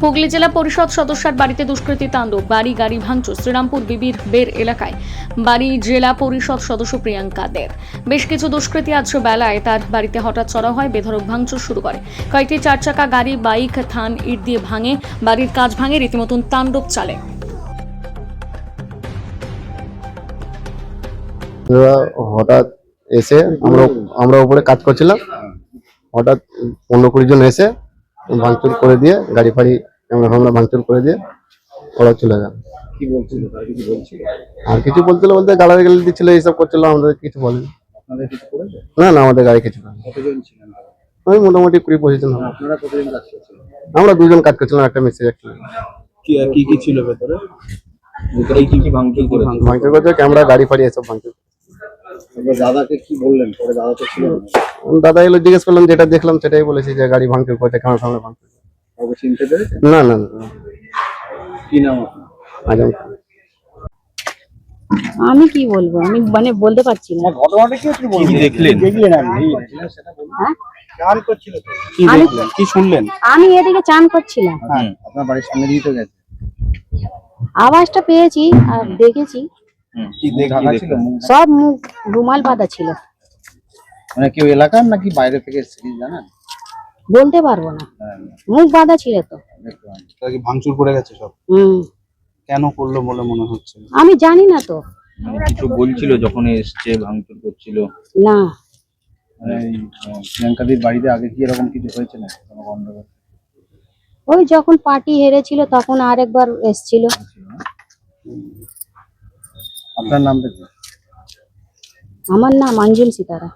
হুগলি জেলা পরিষদ সদস্যের বাড়িতে দুষ্কৃতী তাণ্ডব, বাড়ি গাড়ি ভাঙচুর। শ্রীরামপুর বিবির বের এলাকায় বাড়ি জেলা পরিষদ সদস্য প্রিয়াঙ্কা দের। বেশ কিছু দুষ্কৃতী আজ বেলায় তার বাড়িতে হঠাৎ চড়া হয়, বেধড়ক ভাঙচুর শুরু করে। কয়েকটি চারচাকা গাড়ি, বাইক, থান, ইট দিয়ে ভাঙে, বাড়ির কাজ ভাঙে, রীতিমতন তাণ্ডব চালে। হঠাৎ এসে আমরা উপরে কাজ করছিলাম, হঠাৎ 15-20 জন এসে ভাঙচুর করে দিয়ে গাড়ি ফাড়ি আমরা ভাঙচুর করে দিয়ে ওরা চলে যান। কি বলছিল, তার কিছু বলছিল? আর কিছু বলছিল বলতে গালাগালি দিচ্ছিল, এইসব করছিল, আমাদের কিছু বলেনি। আপনাদের কিছু করেছে? না, আমাদের গাড়ি কিছু না। কতজন ছিলেন? ওই মোটামুটি 20-25 জন হবে। আপনারা কতজন কাজ করছিলেন? আমরা 2 জন কাজ করছিলাম, একটা মিস্ত্রি একটা। কি ছিল ভেতরে? ভেতরে কি ভাঙচুর করে? ভাঙচুর করতে ক্যামেরা, গাড়ি ফাড়ি এসব ভাঙচুর। আপনার দাদাকে কি বললেন? পরে দাদা তো ছিল না। দাদা এলো, জিজ্ঞেস করলাম, যেটা দেখলাম সেটাই বলেছি যে গাড়ি ভাঙচুর করতে, কারণ সামনে ভাঙচুর। কাউকে চিনতে পেরেছেন? না, কি নাম আপনার? আজম। আমি কি বলবো, আমি বলতে পারছি না। ঘটনাটা কি আপনি বলবেন? কি দেখলেন আপনি? হ্যাঁ? চান করছিল তো? কি আমি- দেখলেন? কি শুনলেন? আমি এদিকে চান করছিলাম, হ্যাঁ, আপনার বাড়ির সামনে দিয়ে তো গেছে। আওয়াজটা পেয়েছি আর দেখেছি কি দেখলেন? সব মুখ রুমাল বাঁধা ছিল। মানে কেউ এলাকার নাকি বাইরে থেকে এসেছে কি জানেন? বলতে পারবো না, হ্যাঁ, মুখ বাঁধা ছিল তো। দেখলাম। তারা কি ভাঙচুর করে গেছে সব? হুম, কেন করলো বলে মনে হচ্ছে? আমি জানি না তো। কিছু বলছিল যখন এসছে ভাঙচুর করছিল? না, মানে এই, প্রিয়াঙ্কাদির বাড়িতে আগে কি এরকম কিছু হয়েছে না? কোনো গন্ডগোল? ওই যখন পার্টি হেরেছিল তখন আরেকবার এসছিল। আপনার নামটা কি? আমার নাম অঞ্জুল সিতারা।